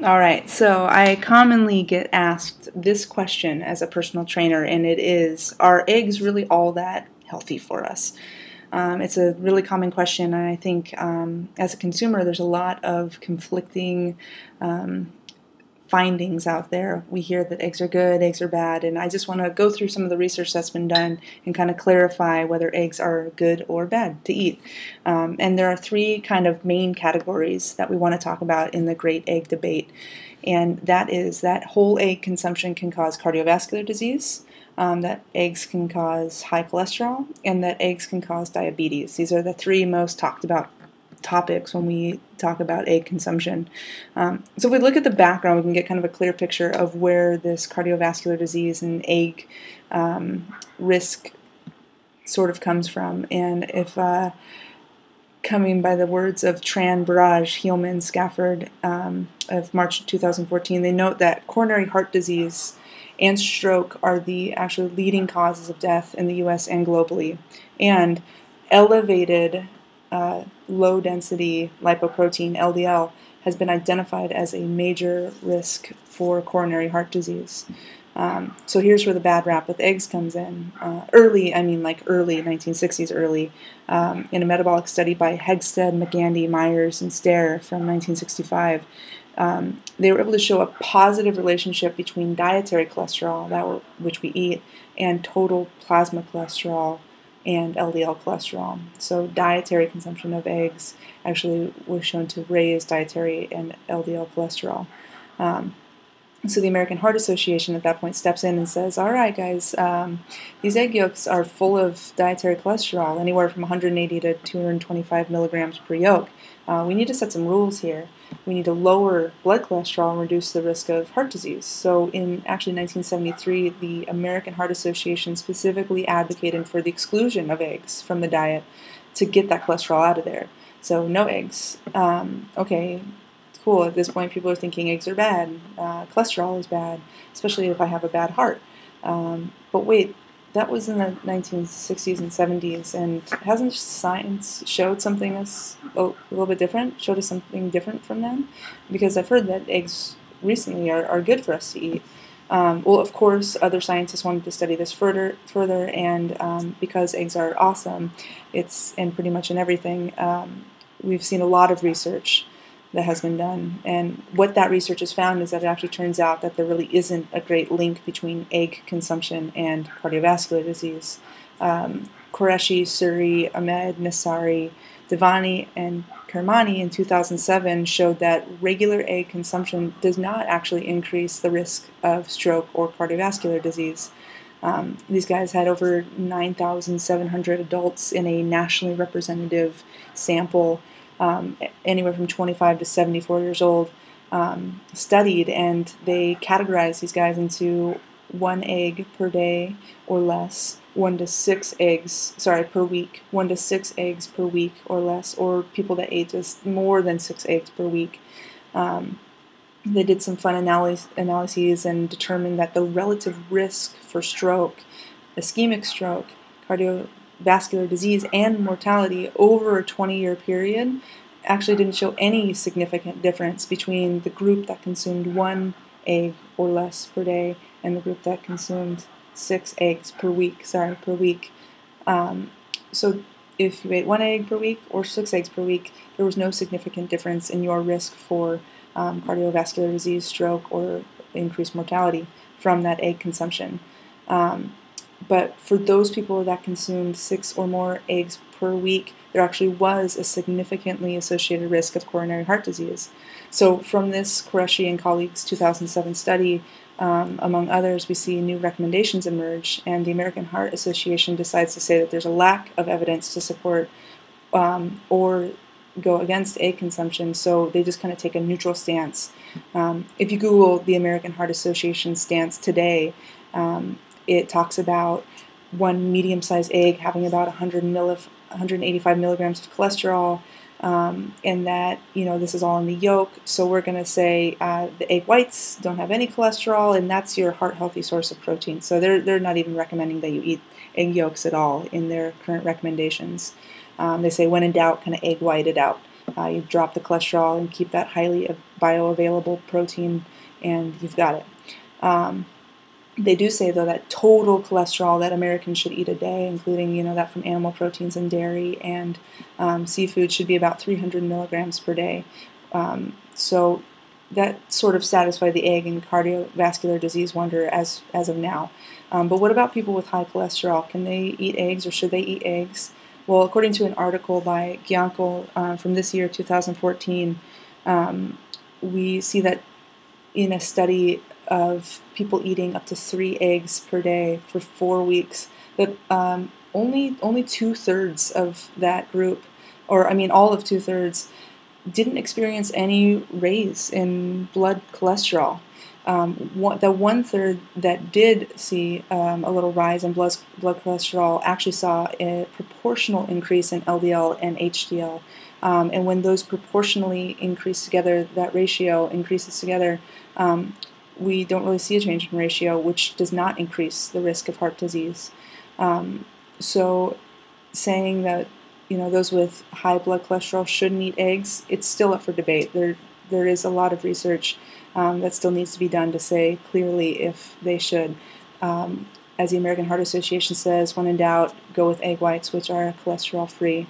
All right, so I commonly get asked this question as a personal trainer, and it is, are eggs really all that healthy for us? It's a really common question, and I think as a consumer, there's a lot of conflicting findings out there. We hear that eggs are good, eggs are bad, and I just want to go through some of the research that's been done and kind of clarify whether eggs are good or bad to eat. And there are three kind of main categories that we want to talk about in the great egg debate, and that is that whole egg consumption can cause cardiovascular disease, that eggs can cause high cholesterol, and that eggs can cause diabetes. These are the three most talked about topics when we talk about egg consumption. So if we look at the background, we can get kind of a clear picture of where this cardiovascular disease and egg risk sort of comes from. And if coming by the words of Tran, Barrage, Heilman, Scafford of March 2014, they note that coronary heart disease and stroke are the actual leading causes of death in the U.S. and globally. And elevated low-density lipoprotein, LDL, has been identified as a major risk for coronary heart disease. So here's where the bad rap with eggs comes in. Early 1960s early, in a metabolic study by Hegsted, McGandy, Myers, and Stair from 1965, they were able to show a positive relationship between dietary cholesterol, which we eat, and total plasma cholesterol and LDL cholesterol. So dietary consumption of eggs actually was shown to raise dietary and LDL cholesterol. So the American Heart Association at that point steps in and says, all right, guys, these egg yolks are full of dietary cholesterol, anywhere from 180 to 225 milligrams per yolk. We need to set some rules here. We need to lower blood cholesterol and reduce the risk of heart disease. So in actually 1973, the American Heart Association specifically advocated for the exclusion of eggs from the diet to get that cholesterol out of there. So no eggs. Okay, cool. At this point, people are thinking eggs are bad. Cholesterol is bad, especially if I have a bad heart. But wait, that was in the 1960s and 70s, and hasn't science showed something that's a little bit different, showed us something different from then? Because I've heard that eggs recently are good for us to eat. Well, of course, other scientists wanted to study this further, and because eggs are awesome, and pretty much in everything, we've seen a lot of research that has been done. And what that research has found is that it actually turns out that there really isn't a great link between egg consumption and cardiovascular disease. Qureshi, Suri, Ahmed, Nassari, Devani, and Kermani in 2007 showed that regular egg consumption does not actually increase the risk of stroke or cardiovascular disease. These guys had over 9,700 adults in a nationally representative sample, anywhere from 25 to 74 years old, studied, and they categorized these guys into 1 egg per day or less, 1 to 6 eggs, per week, 1 to 6 eggs per week or less, or people that ate just more than 6 eggs per week. They did some fun analyses and determined that the relative risk for stroke, ischemic stroke, cardiovascular disease, and mortality over a 20-year period actually didn't show any significant difference between the group that consumed 1 egg or less per day and the group that consumed 6 eggs per week. So if you ate 1 egg per week or 6 eggs per week, there was no significant difference in your risk for cardiovascular disease, stroke, or increased mortality from that egg consumption. But for those people that consumed 6 or more eggs per week, there actually was a significantly associated risk of coronary heart disease. So from this Qureshi and colleagues' 2007 study, among others, we see new recommendations emerge, and the American Heart Association decides to say that there's a lack of evidence to support or go against egg consumption, so they just kind of take a neutral stance. If you Google the American Heart Association stance today, it talks about 1 medium-sized egg having about 185 milligrams of cholesterol, and that, this is all in the yolk, so we're going to say the egg whites don't have any cholesterol, and that's your heart-healthy source of protein. So they're not even recommending that you eat egg yolks at all in their current recommendations. They say when in doubt, kind of egg white it out. You drop the cholesterol and keep that highly bioavailable protein, and you've got it. They do say, though, that total cholesterol that Americans should eat a day, including that from animal proteins and dairy and seafood, should be about 300 milligrams per day. So that sort of satisfies the egg and cardiovascular disease wonder as of now. But what about people with high cholesterol? Can they eat eggs, or should they eat eggs? Well, according to an article by Gianco from this year, 2014, we see that in a study of people eating up to 3 eggs per day for 4 weeks, that only 2/3 of that group, or I mean all of 2/3, didn't experience any raise in blood cholesterol. The 1/3 that did see a little rise in blood cholesterol actually saw a proportional increase in LDL and HDL. And when those proportionally increase together, that ratio increases together, we don't really see a change in ratio, which does not increase the risk of heart disease. So saying that those with high blood cholesterol shouldn't eat eggs, it's still up for debate. There is a lot of research that still needs to be done to say clearly if they should. As the American Heart Association says, when in doubt, go with egg whites, which are cholesterol-free.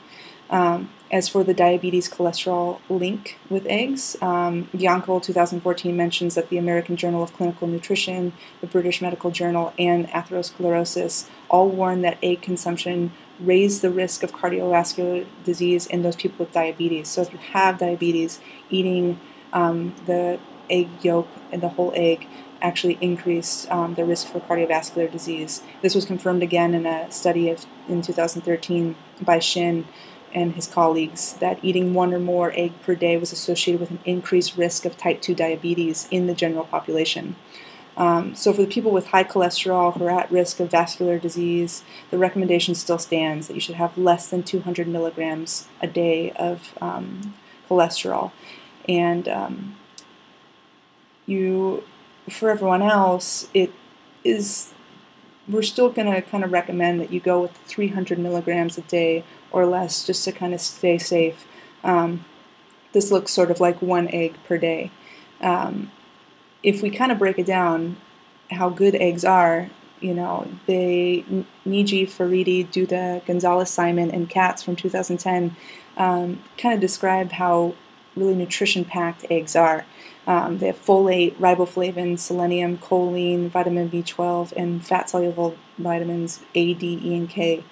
As for the diabetes cholesterol link with eggs, Bianco 2014 mentions that the American Journal of Clinical Nutrition, the British Medical Journal, and Atherosclerosis all warn that egg consumption raise the risk of cardiovascular disease in those people with diabetes. So if you have diabetes, eating the egg yolk and the whole egg actually increased the risk for cardiovascular disease. This was confirmed again in a study in 2013 by Shin and his colleagues, that eating 1 or more egg per day was associated with an increased risk of type 2 diabetes in the general population. So for the people with high cholesterol who are at risk of vascular disease, the recommendation still stands that you should have less than 200 milligrams a day of cholesterol. And for everyone else, we're still going to kind of recommend that you go with 300 milligrams a day or less, just to kind of stay safe. This looks sort of like 1 egg per day. If we kind of break it down, how good eggs are, Niji, Faridi, Duda, Gonzalez, Simon, and Katz from 2010 kind of described how really nutrition-packed eggs are. They have folate, riboflavin, selenium, choline, vitamin B12, and fat-soluble vitamins A, D, E, and K.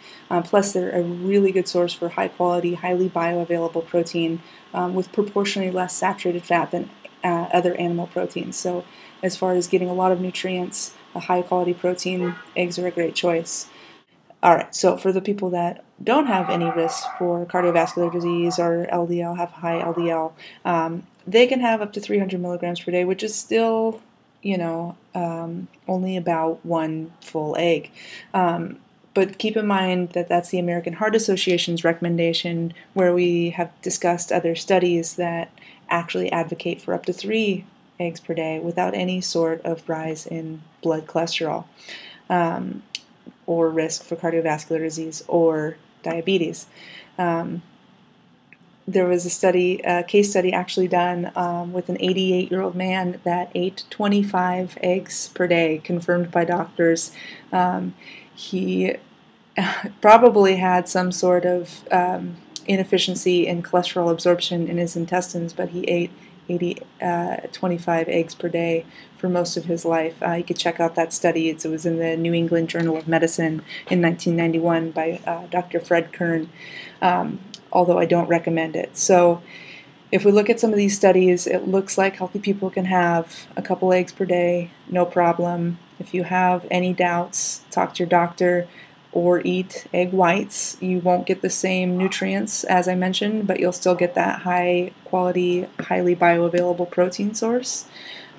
Plus, they're a really good source for high-quality, highly bioavailable protein with proportionally less saturated fat than other animal proteins. So as far as getting a lot of nutrients, a high-quality protein, eggs are a great choice. Alright, so for the people that don't have any risk for cardiovascular disease or LDL, have high LDL, they can have up to 300 milligrams per day, which is still, only about 1 full egg. But keep in mind that that's the American Heart Association's recommendation, where we have discussed other studies that actually advocate for up to 3 eggs per day without any sort of rise in blood cholesterol or risk for cardiovascular disease or diabetes. There was a case study actually done with an 88-year-old man that ate 25 eggs per day, confirmed by doctors. He probably had some sort of inefficiency in cholesterol absorption in his intestines, but he ate 25 eggs per day for most of his life. You could check out that study. It was in the New England Journal of Medicine in 1991 by Dr. Fred Kern, although I don't recommend it. So if we look at some of these studies, it looks like healthy people can have a couple eggs per day, no problem. If you have any doubts, talk to your doctor or eat egg whites. You won't get the same nutrients as I mentioned, but you'll still get that high quality, highly bioavailable protein source.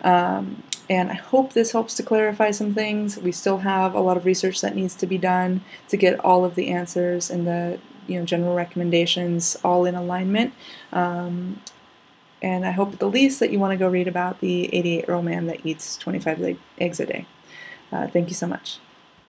And I hope this helps to clarify some things. We still have a lot of research that needs to be done to get all of the answers and the general recommendations all in alignment. And I hope at the least that you want to go read about the 88-year-old man that eats 25 eggs a day. Thank you so much.